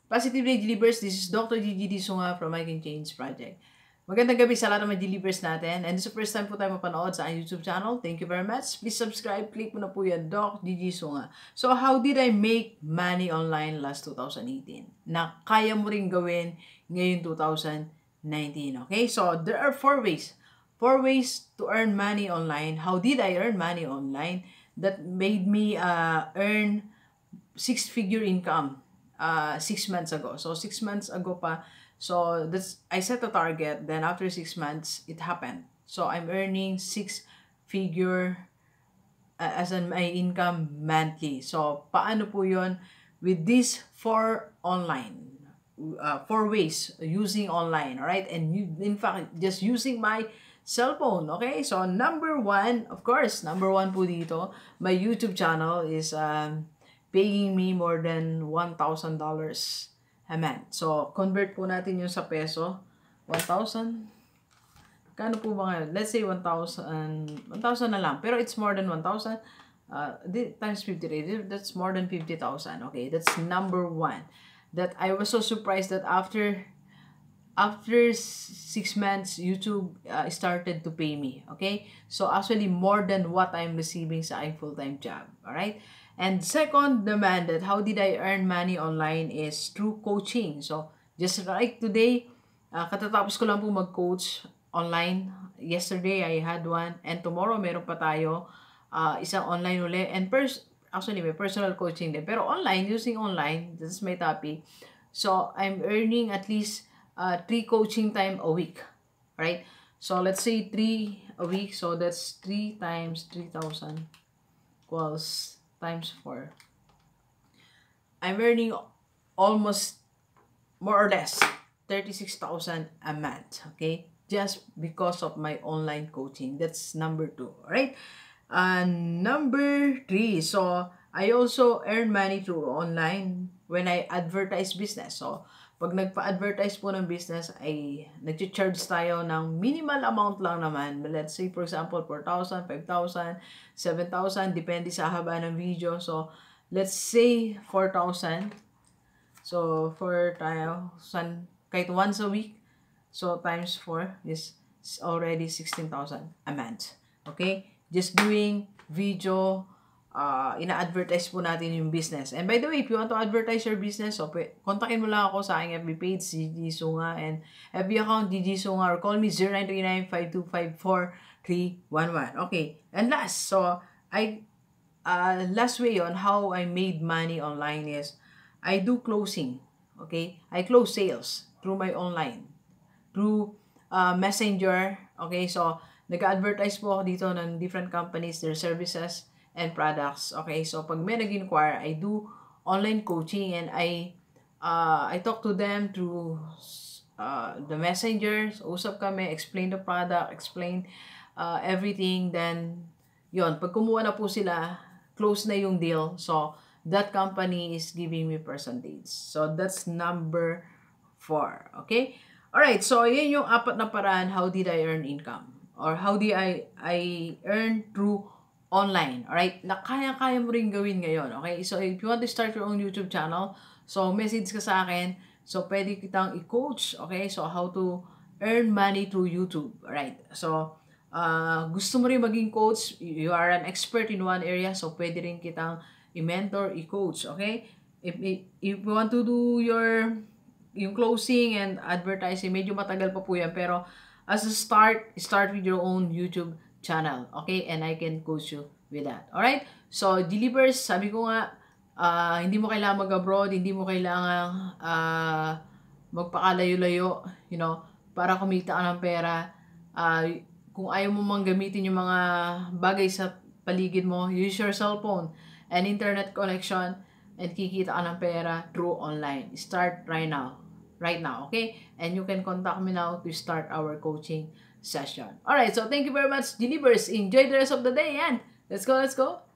Positively Delivers, this is Dr. Gigi Disunga from I Can Change Project. Magandang gabi sa lahat ng mga delivers natin. And this is the first time po tayo mapanood sa YouTube channel. Thank you very much. Please subscribe. Click mo na po yan, Doc Gigi Sunga. So, how did I make money online last 2018? Na kaya mo rin gawin ngayon 2019. Okay? So, there are 4 ways. 4 ways to earn money online. How did I earn money online that made me earn 6-figure income 6 months ago. So 6 months ago pa. So I set a target. Then after 6 months, it happened. So I'm earning 6-figure as in my income monthly. So paano po yon? With these 4 online, 4 ways using online, alright? And in fact, just using my cellphone, okay? So number 1, of course, number 1 po dito, my YouTube channel is paying me more than $1,000 a month. So, convert po natin yung sa peso. 1,000. Kano po ba ngayon? Let's say 1,000. 1,000 na lang. Pero it's more than 1,000. Times 50, that's more than 50,000. Okay, that's number 1. That I was so surprised that after 6 months, YouTube started to pay me. Okay? So, actually, more than what I'm receiving sa aking full-time job. Alright? And second naman, that how did I earn money online is through coaching. So, just like today, katatapos ko lang po mag-coach online. Yesterday, I had one. And tomorrow, meron pa tayo isang online uli. And actually, may personal coaching din. Pero online, using online, this is my topic. So, I'm earning at least 3 coaching time a week. Right? So, let's say 3 a week. So, that's 3 times 3,000 equals times 4. I'm earning almost, more or less, 36,000 a month. Okay? Just because of my online coaching. That's number 2. Alright? Number 3. So, I also earn money through online when I advertise business. So, pag nagpa-advertise po ng business, ay nag-charge tayo ng minimal amount lang naman. Let's say, for example, 4,000, 5,000, 7,000, depende sa haba ng video. So, let's say 4,000. So, 4,000, kahit once a week. So, times 4 is already 16,000 a month. Okay? Just doing video, ina-advertise po natin yung business. And by the way, if you want to advertise your business, so kontakin mo lang ako sa aking FB page, Gigi Sunga, and FB account, Gigi Sunga, or call me 0939-5254-311. Okay. And last, so, last way on how I made money online is, I do closing. Okay? I close sales through my online. Through Messenger. Okay? So, nag-advertise po ako dito ng different companies, their services, and products. Okay, so pag may nag-inquire, I do online coaching and I talk to them through the messengers. Usap kami, explain the product, explain everything. Then, yon, pag kumuha na po sila, close na yung deal. So, that company is giving me percentage. So, that's number 4. Okay? Alright, so yan yung 4 na paraan how did I earn income? Or how did I earn through online, alright? Na kaya-kaya mo rin gawin ngayon, okay? So, if you want to start your own YouTube channel, so, message ka sa akin. So, pwede kitang i-coach, okay? So, how to earn money through YouTube, alright? So, gusto mo rin maging coach, you are an expert in one area, so, pwede rin kitang i-mentor, i-coach, okay? If you want to do yung closing and advertising, medyo matagal pa po yan, pero as a start with your own YouTube channel, okay? And I can coach you with that. Alright? So, delivers, sabi ko nga, hindi mo kailangan mag-abroad, hindi mo kailangan magpakalayo-layo, you know, para kumita ka ng pera. Kung ayaw mo mang gamitin yung mga bagay sa paligid mo, use your cellphone and internet connection and kikita ka ng pera through online. Start right now. Right now, okay? And you can contact me now to start our coaching session. Alright, so thank you very much, Delivers. Enjoy the rest of the day and let's go, let's go.